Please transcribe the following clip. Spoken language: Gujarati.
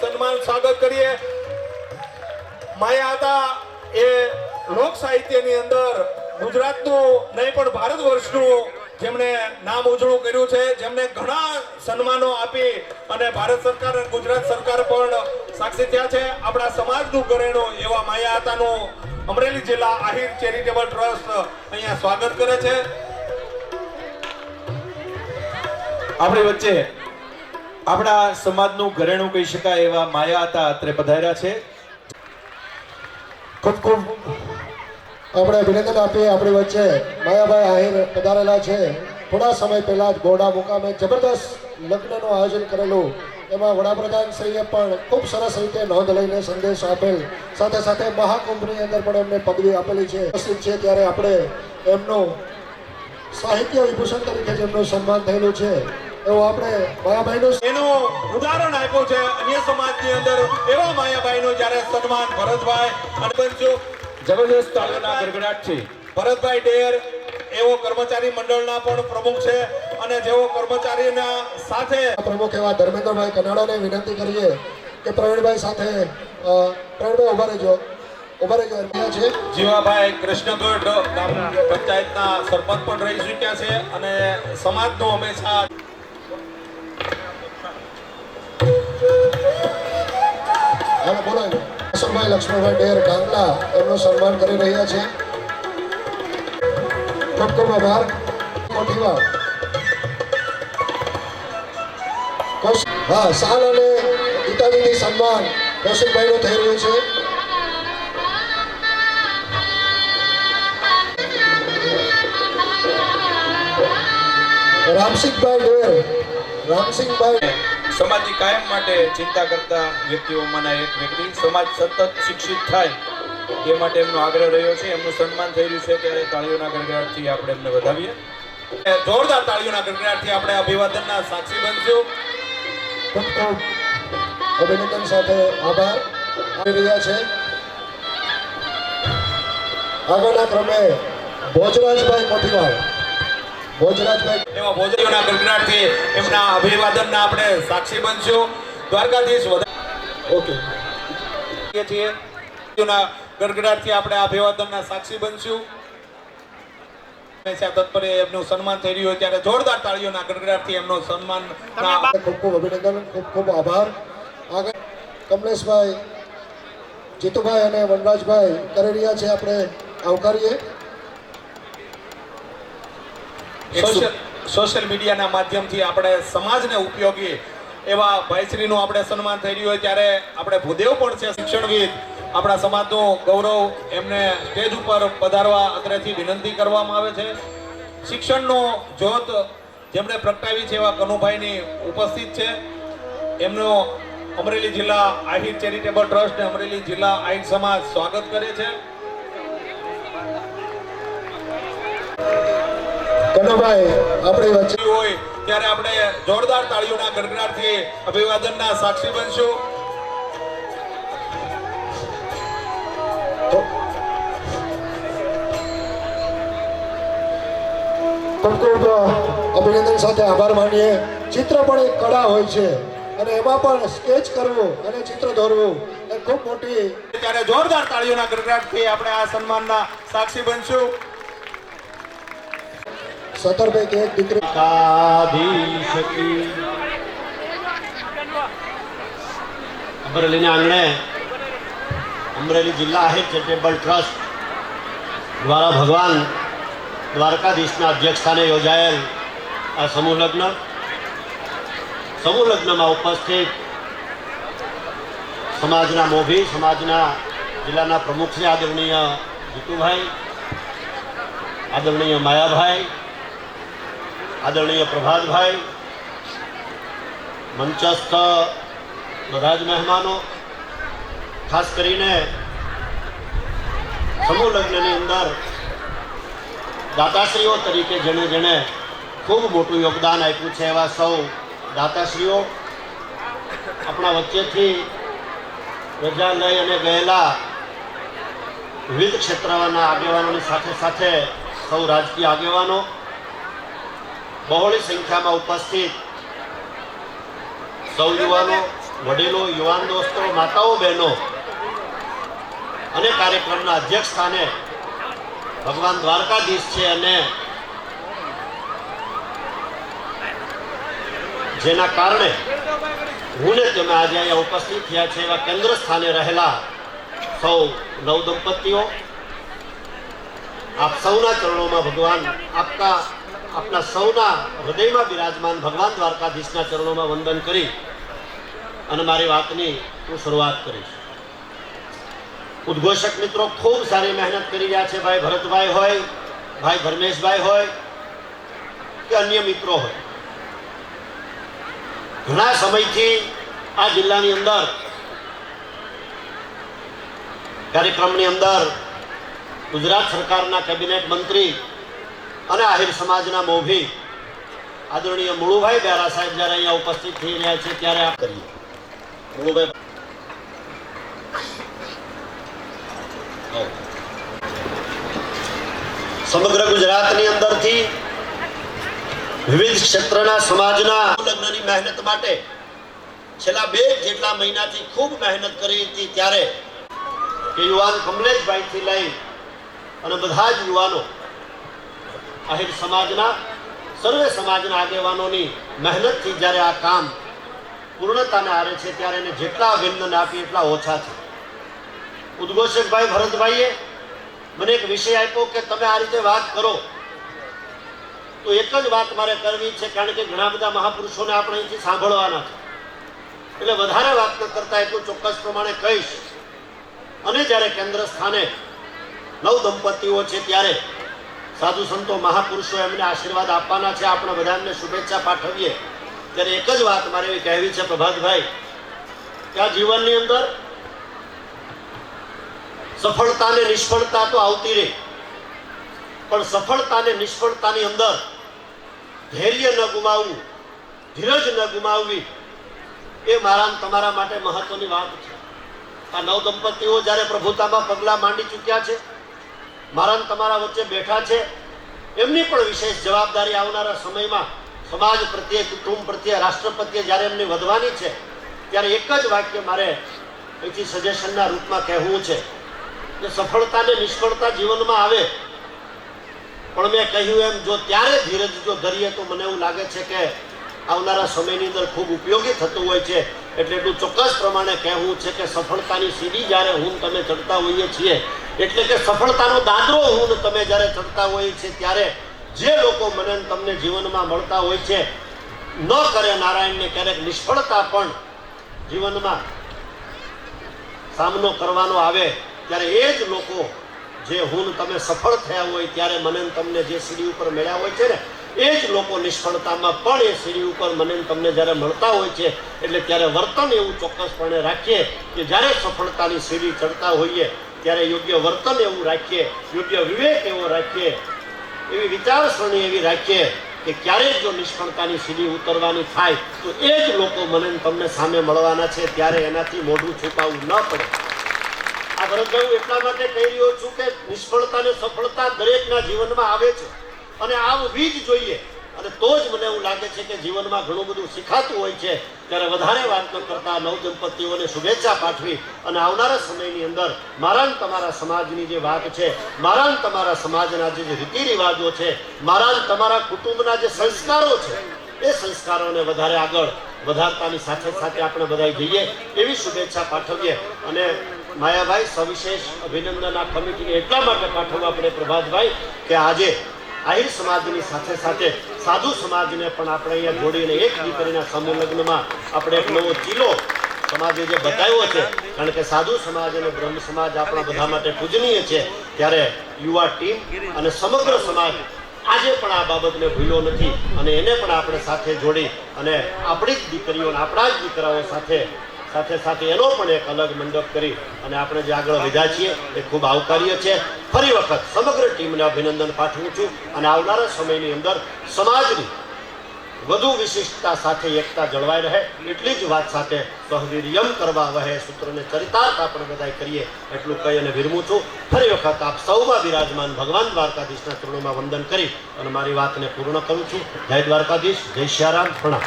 સન્માન સ્વાગત કરીએ। માયા હતા એ લોક સાહિત્યની અંદર ગુજરાતનું નહીં પણ ભારત વર્ષનું જેમણે નામ ઉજળું કર્યું છે, જેમને ઘણા સન્માનો આપી અને ભારત સરકાર અને ગુજરાત સરકાર પણ સાક્ષી થયા છે। આપણા સમાજનું ઘરેણું એવા માયા હતાનું અમરેલી જિલ્લા આહિર ચેરિટેબલ ટ્રસ્ટ અહીંયા સ્વાગત કરે છે। આપણી વચ્ચે આપણા સમાજનું ઘરેણું કહી શકાય એવા માયા હતા અત્રે પધાર્યા છે। ખૂબ ખૂબ આપણે અભિનંદન આપીએ। આપણી વચ્ચે માયાભાઈ આહિર પધારેલા છે। થોડા સમય પહેલા જ બોરડા મુકામે જબરદસ્ત લગ્નનું આયોજન કરેલું, એમાં વડાપ્રધાન શ્રીએ પણ ખૂબ સરસ રીતે નોંધ લઈને સંદેશ આપેલ, સાથે સાથે મહાકુંભની અંદર પણ એમને પદવી આપેલી છે। ઉપસ્થિત છે ત્યારે આપણે એમનું સાહિત્ય વિભૂષણ તરીકે જેમનું સન્માન થયેલું છે એવું આપણે માયાભાઈનું એનું ઉદાહરણ આપ્યું છે અન્ય સમાજની અંદર એવા માયાભાઈનું જ્યારે સન્માન ભરતભાઈ અને બનશું જબરદસ્ત તાળીઓના ગડગડાટથી ભરતભાઈ ડેર એવો કર્મચારી મંડળના પણ પ્રમુખ છે અને જેઓ કર્મચારીના સાથે પ્રમુખ એવા ધર્મેન્દ્રભાઈ કનાડાને વિનંતી કરીએ કે પ્રવીણભાઈ સાથે પ્રવીણભાઈ ઉભા રહેજો છે। જીવાભાઈ કૃષ્ણગઢ ગામ પંચાયતના સરપંચ પણ રહી ચૂક્યા છે અને સમાજનો હંમેશા બોલાય અશોકભાઈ લક્ષ્મણભાઈ ડેર ડાંગલા એમનું સન્માન કરી રહ્યા છે। ખૂબ ખૂબ આભાર। કોઠીવાડ હા સાલ અને પિતાજીની સન્માન કૌશિકભાઈનું થઈ રહ્યું છે। રામસિંહભાઈ ડેર રામસિંહભાઈ સમાજની કાયમ માટે ચિંતા કરતા વ્યક્તિઓમાંના એક વ્યક્તિ, સમાજ સતત શિક્ષિત થાય એ માટે એમનો આગ્રહ રહ્યો છે। એમનું સન્માન થઈ રહ્યું છે ત્યારે તાળીઓના ગડગડાટથી આપણે એમને વધાવીએ। જોરદાર તાળીઓના ગડગડાટથી આપણે અભિવાદનના સાક્ષી બનશું। ખૂબ ખૂબ અભિનંદન સાથે આભાર આપી રહ્યા છે। આગળના ક્રમે ભોજરાજભાઈ કોઠીવાડ એવા ભોજરાજના ગડગડાટથી એમના અભિવાદનના આપણે સાક્ષી બનશું। દ્વારકાધીશ ઓકે છીએ ગડગડાટથી આપણે અભિવાદનના સાક્ષી બનશું। તત્પરે એમનું સન્માન થઈ રહ્યું હોય ત્યારે જોરદાર તાળીઓના ગડગડાટથી એમનું સન્માન ખૂબ ખૂબ અભિનંદન, ખૂબ ખૂબ આભાર। આગળ કમલેશભાઈ, જીતુભાઈ અને વનરાજભાઈ કરી રહ્યા છે, આપણે આવકારીએ। સોશિયલ મીડિયાના માધ્યમથી આપણે સમાજને ઉપયોગી એવા ભાઈશ્રીનું આપણે સન્માન થઈ રહ્યું હોય ત્યારે આપણે ભૂદેવ પણ છે શિક્ષણવિદ, આપણા સમાજનું ગૌરવ, એમને સ્ટેજ ઉપર પધારવા અત્રેથી વિનંતી કરવામાં આવે છે। શિક્ષણનો જ્યોત જેમણે પ્રગટાવી છે એવા કનુભાઈની ઉપસ્થિત છે। એમનો અમરેલી જિલ્લા આહિર ચેરિટેબલ ટ્રસ્ટ અને અમરેલી જિલ્લા આહિર સમાજ સ્વાગત કરે છે। કનુભાઈ આપણી વચ્ચે હોય ત્યારે આપણે જોરદાર તાળીઓના ગડગડાટથી અભિવાદનના સાક્ષી બનશું। ખૂબ ખૂબ અભિનંદન સાથે આભાર માનીએ। ચિત્ર પણ એક કળા હોય છે અને એમાં પણ સ્કેચ કરવું અને ચિત્ર દોરવું એ ખૂબ મોટી ત્યારે જોરદાર તાળીઓના ગડગડાટથી આપણે આ સન્માનના સાક્ષી બનશું। 17 પૈકી એક દીકરી અમરેલીના આંગણે અમરેલી જિલ્લા આહિર ચેરિટેબલ ટ્રસ્ટ દ્વારા ભગવાન દ્વારકાધીશના અધ્યક્ષસ્થાને યોજાયેલ આ સમૂહ લગ્નમાં ઉપસ્થિત સમાજના મોભી, સમાજના જિલ્લાના પ્રમુખ શ્રી આદરણીય જીતુભાઈ, આદરણીય માયાભાઈ, આદરણીય પ્રભાતભાઈ, મંચસ્થ બધા જ મહેમાનો, ખાસ કરીને સમૂહ લગ્નની અંદર દાતાશ્રીઓ તરીકે જેણે ખૂબ મોટું યોગદાન આપ્યું છે એવા સૌ દાતાશ્રીઓ, આપણા વચ્ચેથી રજા લઈ અને ગયેલા વિવિધ ક્ષેત્રના આગેવાનોની સાથે સાથે સૌ રાજકીય આગેવાનો, બહોળી સંખ્યામાં ઉપસ્થિત સૌ યુવાનો, વડીલો, યુવાન દોસ્તો, માતાઓ, બહેનો અને કાર્યક્રમના અધ્યક્ષ સ્થાને ભગવાન દ્વારકાધીશ છે અને જેના કારણે હું ને તમે આજે અહીંયા ઉપસ્થિત થયા છે એવા કેન્દ્ર સ્થાને રહેલા સૌ નવદંપતિઓ, આપ સૌના ચરણોમાં ભગવાન આપના સૌના હૃદયમાં બિરાજમાન ભગવાન દ્વારકાધીશના ચરણોમાં વંદન કરી અને મારી વાતની હું શરૂઆત કરીશ. ઉદ્ઘોષક મિત્રો ખૂબ સારી મહેનત કરી રહ્યા છે. ભાઈ ભરતભાઈ હોય, ભાઈ ધર્મેશભાઈ હોય કે અન્ય મિત્રો હોય, ઘણા સમયથી આ જિલ્લાની અંદર કાર્યક્રમની અંદર ગુજરાત સરકારના કેબિનેટ મંત્રી અને આહિર સમાજના મોભી આદરણીય મુળુભાઈ બેરા સાહેબ જ્યારે અહીંયા ઉપસ્થિત થઈ રહ્યા છે ત્યારે આ કરીએ. મુળુભાઈ સમગ્ર ગુજરાતની અંદરથી વિવિધ ક્ષેત્રના સમાજના લગ્નની મહેનત માટે છેલ્લા 2 જેટલા મહિનાથી ખૂબ મહેનત કરી હતી ત્યારે કે યુવાન કમલેશભાઈથી લઈ અને બધા જ યુવાનો આહિર સમાજના સર્વે સમાજના આગેવાનોની મહેનતથી જ્યારે આ કામ પૂર્ણતાને આરે છે ત્યારે એને જેટલા અભિનંદન આપીએ એટલા ઓછા છે. ઉદ્ઘોષકભાઈ ભરતભાઈએ મને એક વિષય આપ્યો કે તમે આ રીતે વાત કરો, તો એક જ વાત મારે કરવી છે, કારણ કે ઘણા બધા મહાપુરુષોને આપણે અહીંથી સાંભળવાના છે, એટલે વધારે વાત ન કરતા એટલું ચોક્કસ પ્રમાણે કહીશ. અને જ્યારે કેન્દ્ર સ્થાને નવ દંપતીઓ છે ત્યારે સાધુ સંતો મહાપુરુષો એમને આશીર્વાદ આપવાના છે, આપણે બધા એમને શુભેચ્છા પાઠવીએ. ત્યારે એક જ વાત મારે એવી કહેવી છે પ્રભાતભાઈ કે આ જીવનની અંદર સફળતા ને નિષ્ફળતા તો આવતી રહે, પણ સફળતા ને નિષ્ફળતાની અંદર ધૈર્ય ન ગુમાવવું, ધીરજ ન ગુમાવવી એ મારા તમારા માટે મહત્વની વાત છે. આ નવ દંપતીઓ જ્યારે પ્રભુતામાં પગલાં માંડી ચૂક્યા છે, મારા તમારા વચ્ચે બેઠા છે, એમની પણ વિશેષ જવાબદારી આવનારા સમયમાં સમાજ પ્રત્યે, કુટુંબ પ્રત્યે, રાષ્ટ્ર પ્રત્યે જ્યારે એમની વધવાની છે ત્યારે એક જ વાક્ય મારે અહીંથી સજેશનના રૂપમાં કહેવું છે કે સફળતા ને નિષ્ફળતા જીવનમાં આવે, પણ મેં કહ્યું એમ જો ત્યારે ધીરજ જો ધરીએ તો મને એવું લાગે છે કે આવનારા સમયની અંદર ખૂબ ઉપયોગી થતું હોય છે. એટલે એટલું ચોક્કસ પ્રમાણે કહેવું છે કે સફળતાની સીડી જ્યારે હું તમે ચડતા હોઈએ છીએ, એટલે કે સફળતાનો દાદરો હું તમે જ્યારે ચડતા હોઈએ છીએ ત્યારે જે લોકો મને તમને જીવનમાં મળતા હોય છે, ન કરે નારાયણને ક્યારેક નિષ્ફળતા પણ જીવનમાં સામનો કરવાનો આવે ત્યારે એ જ લોકો જે હું તમે સફળ થયા હોય ત્યારે મને તમને જે સીડી ઉપર મળ્યા હોય છે ને, એ જ લોકો નિષ્ફળતામાં પણ એ સીડી ઉપર મને તમને જ્યારે મળતા હોય છે, એટલે ત્યારે વર્તન એવું ચોક્કસપણે રાખીએ કે જ્યારે સફળતાની સીડી ચડતા હોઈએ ત્યારે યોગ્ય વર્તન એવું રાખીએ, યોગ્ય વિવેક એવો રાખીએ, એવી વિચારસરણી એવી રાખીએ કે ક્યારેક જો નિષ્ફળતાની સીડી ઉતરવાની થાય તો એ જ લોકો મને તમને સામે મળવાના છે, ત્યારે એનાથી મોઢું છુપાવવું ન પડે. આ ભરતભાઈ હું એટલા માટે કહી રહ્યો છું કે નિષ્ફળતા ને સફળતા દરેકના જીવનમાં આવે છે અને આવવી જ જોઈએ, અને તો જ મને એવું લાગે છે કે જીવનમાં ઘણું બધું શીખાતું હોય છે. ત્યારે વધારે વાત ન કરતા નવ દંપતીઓને શુભેચ્છા પાઠવી અને આવનારા સમયની અંદર મારા ને તમારા સમાજની જે વાત છે, મારા ને તમારા સમાજના જે રીતિ રિવાજો છે, મારા ને તમારા કુટુંબના જે સંસ્કારો છે, એ સંસ્કારોને વધારે આગળ વધારતાની સાથે સાથે આપણે બધા જઈએ એવી શુભેચ્છા પાઠવીએ. અને માયાભાઈ સવિશેષ અભિનંદન આ કમિટીને એટલા માટે પાઠવવા પડે પ્રભાતભાઈ કે આજે આહિર સમાજની સાથે સાથે સાધુ સમાજને પણ આપણે અહીંયા જોડીને એક દીકરીના સમૂહ લગ્નમાં આપણે એક નવો ચીલો સમાજે જે બતાવ્યો છે, કારણ કે સાધુ સમાજ અને બ્રહ્મ સમાજ આપણા બધા માટે પૂજનીય છે, ત્યારે યુવા ટીમ અને સમગ્ર સમાજ આજે પણ આ બાબતને ભૂલ્યો નથી અને એને પણ આપણે સાથે જોડી અને આપણી જ દીકરીઓ આપણા જ દીકરાઓ સાથે સાથે એનો પણ એક અલગ મંડપ કરી અને આપણે જે આગળ વધ્યા છીએ એ ખૂબ આવકાર્ય છે. ફરી વખત સમગ્ર ટીમને અભિનંદન પાઠવું છું અને આવનારા સમયની અંદર સમાજની વધુ વિશિષ્ટતા સાથે એકતા જળવાઈ રહે એટલી જ વાત સાથે સહવીર્યમ કરવા વહે સૂત્રને ચરિતાર્થ આપણે બધા કરીએ એટલું કહી અને વિરમું છું. ફરી વખત આપ સૌમાં બિરાજમાન ભગવાન દ્વારકાધીશના ચરણોમાં વંદન કરી અને મારી વાતને પૂર્ણ કરું છું. જય દ્વારકાધીશ, જય સિયારામ, પ્રણામ.